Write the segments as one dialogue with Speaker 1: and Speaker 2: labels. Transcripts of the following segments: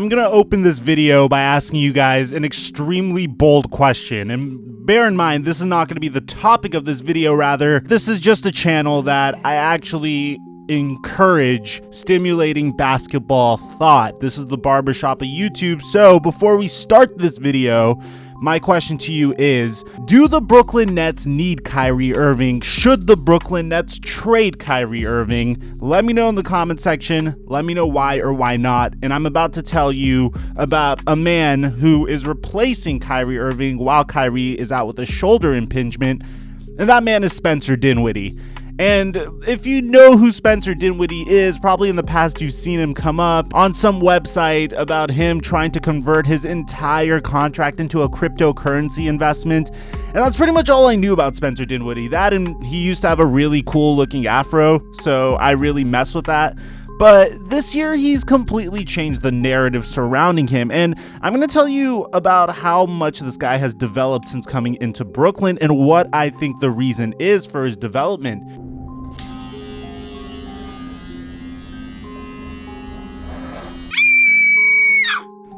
Speaker 1: I'm gonna open this video by asking you guys an extremely bold question, and bear in mind, this is not gonna be the topic of this video. Rather, this is just a channel that I actually encourage stimulating basketball thought. This is the barbershop of YouTube. So before we start this video, my question to you is, do the Brooklyn Nets need Kyrie Irving? Should the Brooklyn Nets trade Kyrie Irving? Let me know in the comment section. Let me know why or why not. And I'm about to tell you about a man who is replacing Kyrie Irving while Kyrie is out with a shoulder impingement. And that man is Spencer Dinwiddie. And if you know who Spencer Dinwiddie is, probably in the past you've seen him come up on some website about him trying to convert his entire contract into a cryptocurrency investment. And that's pretty much all I knew about Spencer Dinwiddie. That, and he used to have a really cool looking afro, so I really mess with that. But this year, he's completely changed the narrative surrounding him. And I'm going to tell you about how much this guy has developed since coming into Brooklyn and what I think the reason is for his development.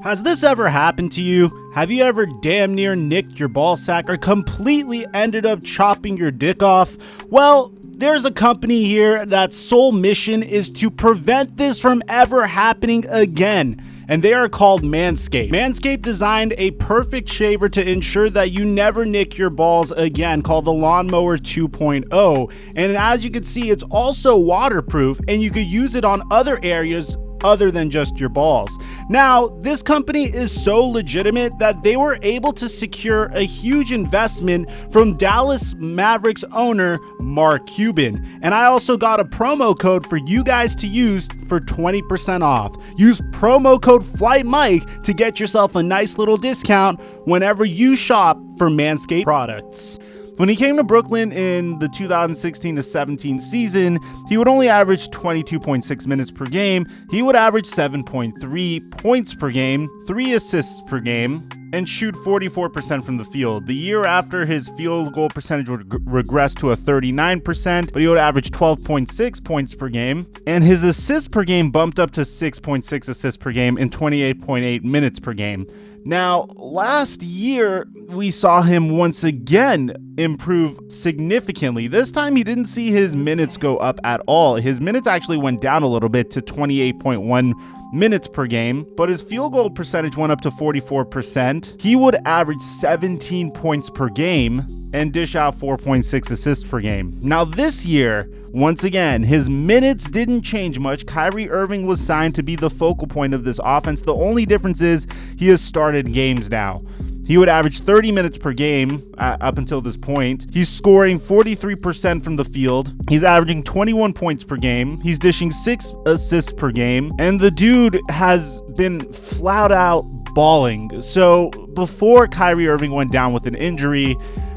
Speaker 1: Has this ever happened to you? Have you ever damn near nicked your ball sack or completely ended up chopping your dick off? Well, there's a company here that's sole mission is to prevent this from ever happening again, and they are called Manscape. Manscape designed a perfect shaver to ensure that you never nick your balls again, called the Lawnmower 2.0. And as you can see, it's also waterproof, and you could use it on other areas other than just your balls. Now, this company is so legitimate that they were able to secure a huge investment from Dallas Mavericks owner Mark Cuban. And I also got a promo code for you guys to use for 20% off. Use promo code TheFlightMike to get yourself a nice little discount whenever you shop for Manscaped products. When he came to Brooklyn in the 2016-17 season, he would only average 22.6 minutes per game. He would average 7.3 points per game, 3 assists per game, and shoot 44% from the field. The year after, his field goal percentage would regress to a 39%, but he would average 12.6 points per game, and his assists per game bumped up to 6.6 assists per game in 28.8 minutes per game. Now, last year, we saw him once again improve significantly. This time, he didn't see his minutes go up at all. His minutes actually went down a little bit to 28.1 minutes per game, but his field goal percentage went up to 44%. He would average 17 points per game and dish out 4.6 assists per game. Now this year, once again, his minutes didn't change much. Kyrie Irving was signed to be the focal point of this offense. The only difference is he has started games now. He would average 30 minutes per game up until this point. He's scoring 43% from the field. He's averaging 21 points per game. He's dishing 6 assists per game. And the dude has been flat out balling. So before Kyrie Irving went down with an injury,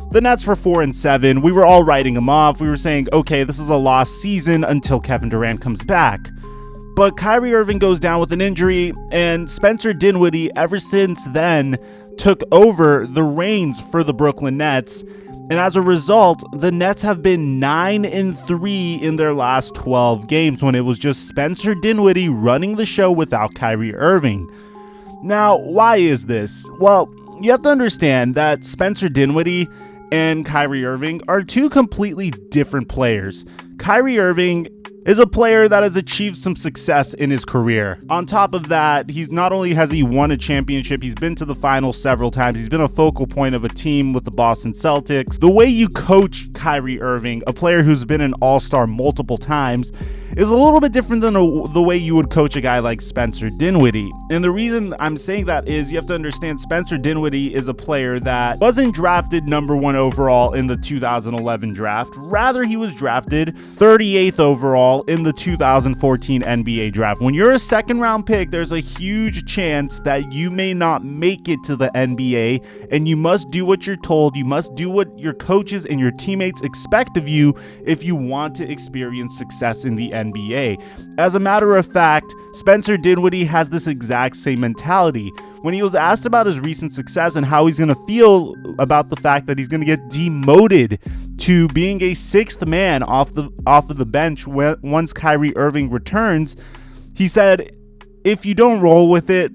Speaker 1: the Nets were 4-7. We were all writing him off. We were saying, okay, this is a lost season until Kevin Durant comes back. But Kyrie Irving goes down with an injury, and Spencer Dinwiddie, ever since then, took over the reins for the Brooklyn Nets. And as a result, the Nets have been 9-3 in their last 12 games when it was just Spencer Dinwiddie running the show without Kyrie Irving. Now, why is this? Well, you have to understand that Spencer Dinwiddie and Kyrie Irving are two completely different players. Kyrie Irving is a player that has achieved some success in his career. On top of that, he's not only has he won a championship, he's been to the finals several times. He's been a focal point of a team with the Boston Celtics. The way you coach Kyrie Irving, a player who's been an all-star multiple times, is a little bit different than the way you would coach a guy like Spencer Dinwiddie. And the reason I'm saying that is you have to understand Spencer Dinwiddie is a player that wasn't drafted number 1 overall in the 2011 draft. Rather, he was drafted 38th overall in the 2014 NBA draft. When you're a second round pick, there's a huge chance that you may not make it to the NBA, and you must do what you're told. You must do what your coaches and your teammates expect of you if you want to experience success in the NBA. As a matter of fact, Spencer Dinwiddie has this exact same mentality. When he was asked about his recent success and how he's going to feel about the fact that he's going to get demoted to being a 6th man off of the bench once Kyrie Irving returns, he said, if you don't roll with it,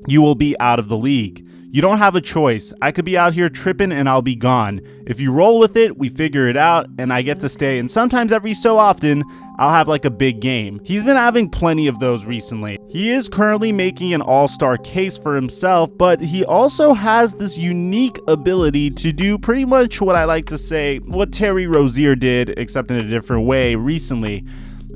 Speaker 1: you will be out of the league. You don't have a choice. I could be out here tripping and I'll be gone. If you roll with it, we figure it out and I get to stay. And sometimes every so often, I'll have like a big game. He's been having plenty of those recently. He is currently making an all-star case for himself, but he also has this unique ability to do pretty much what I like to say, what Terry Rozier did, except in a different way recently.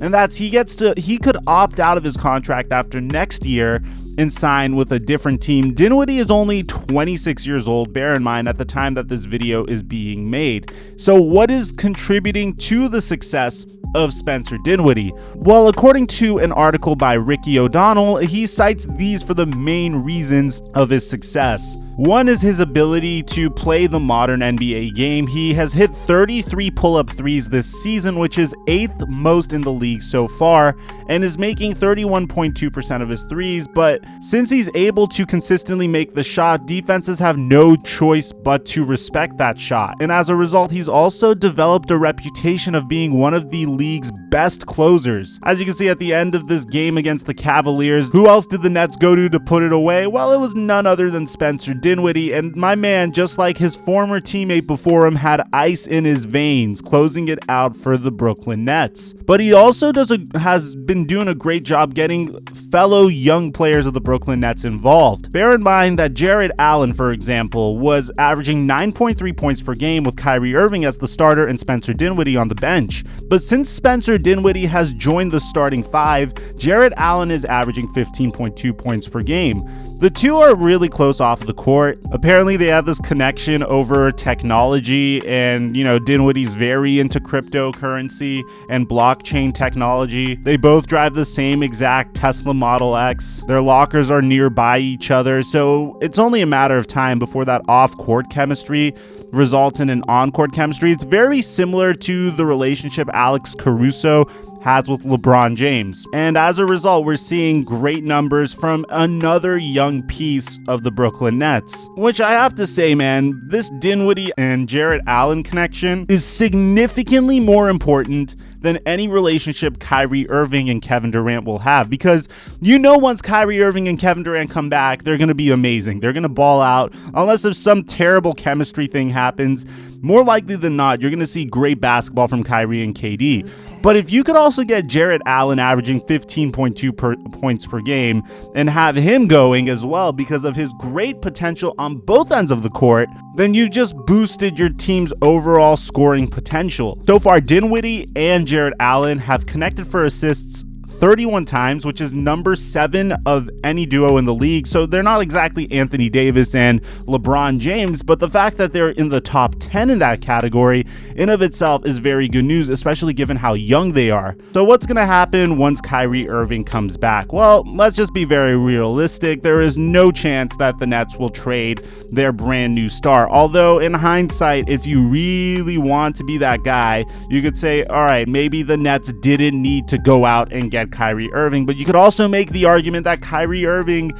Speaker 1: And that's he could opt out of his contract after next year and sign with a different team. Dinwiddie is only 26 years old, bear in mind, at the time that this video is being made. So what is contributing to the success of Spencer Dinwiddie? Well, according to an article by Ricky O'Donnell, he cites these for the main reasons of his success. One is his ability to play the modern NBA game. He has hit 33 pull-up threes this season, which is 8th most in the league so far, and is making 31.2% of his threes. But since he's able to consistently make the shot, defenses have no choice but to respect that shot. And as a result, he's also developed a reputation of being one of the league's best closers. As you can see at the end of this game against the Cavaliers, who else did the Nets go to put it away? Well, it was none other than Spencer Dinwiddie, and my man, just like his former teammate before him, had ice in his veins, closing it out for the Brooklyn Nets. But he also has been doing a great job getting fellow young players of the Brooklyn Nets involved. Bear in mind that Jarrett Allen, for example, was averaging 9.3 points per game with Kyrie Irving as the starter and Spencer Dinwiddie on the bench. But since Spencer Dinwiddie has joined the starting five, Jarrett Allen is averaging 15.2 points per game. The two are really close off the court. Apparently they have this connection over technology, and Dinwiddie's very into cryptocurrency and blockchain technology. They both drive the same exact Tesla Model X. Their lockers are nearby each other, so it's only a matter of time before that off-court chemistry results in an on-court chemistry. It's very similar to the relationship Alex Caruso has with LeBron James. And as a result, we're seeing great numbers from another young piece of the Brooklyn Nets, which I have to say, man, this Dinwiddie and Jarrett Allen connection is significantly more important than any relationship Kyrie Irving and Kevin Durant will have, because once Kyrie Irving and Kevin Durant come back, they're going to be amazing. They're going to ball out. Unless if some terrible chemistry thing happens, more likely than not, you're going to see great basketball from Kyrie and KD. But if you could also get Jarrett Allen averaging 15.2 points per game and have him going as well because of his great potential on both ends of the court, then you just boosted your team's overall scoring potential. So far, Dinwiddie and Jarrett Allen have connected for assists 31 times, which is number 7 of any duo in the league. So they're not exactly Anthony Davis and LeBron James, but the fact that they're in the top 10 in that category in of itself is very good news, especially given how young they are. So what's going to happen once Kyrie Irving comes back? Well, let's just be very realistic. There is no chance that the Nets will trade their brand new star. Although in hindsight, if you really want to be that guy, you could say, all right, maybe the Nets didn't need to go out and get Kyrie Irving, but you could also make the argument that Kyrie Irving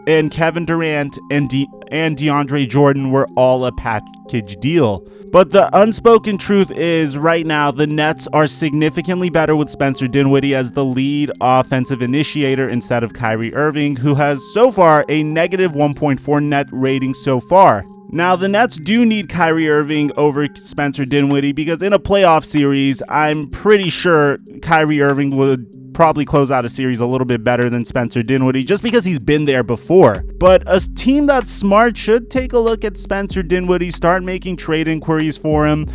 Speaker 1: and Kevin Durant and DeAndre Jordan were all a package deal. But the unspoken truth is, right now, the Nets are significantly better with Spencer Dinwiddie as the lead offensive initiator instead of Kyrie Irving, who has so far a negative 1.4 net rating so far. Now, the Nets do need Kyrie Irving over Spencer Dinwiddie because in a playoff series, I'm pretty sure Kyrie Irving would probably close out a series a little bit better than Spencer Dinwiddie just because he's been there before. But a team that's smart should take a look at Spencer Dinwiddie, start making trade inquiries for him,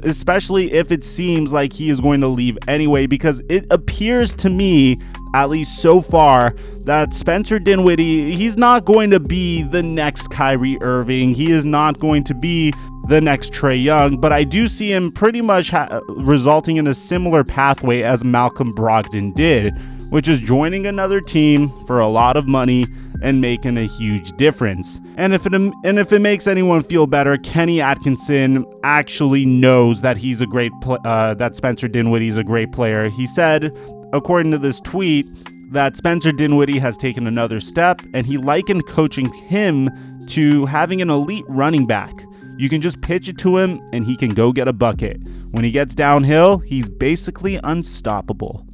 Speaker 1: especially if it seems like he is going to leave anyway, because it appears to me, at least so far, that Spencer Dinwiddie, he's not going to be the next Kyrie Irving. He is not going to be the next Trae Young, but I do see him pretty much resulting in a similar pathway as Malcolm Brogdon did, which is joining another team for a lot of money and making a huge difference. And if it makes anyone feel better, Kenny Atkinson actually knows that he's a great that Spencer Dinwiddie is a great player. He said, according to this tweet, that Spencer Dinwiddie has taken another step, and he likened coaching him to having an elite running back. You can just pitch it to him and he can go get a bucket. When he gets downhill, he's basically unstoppable.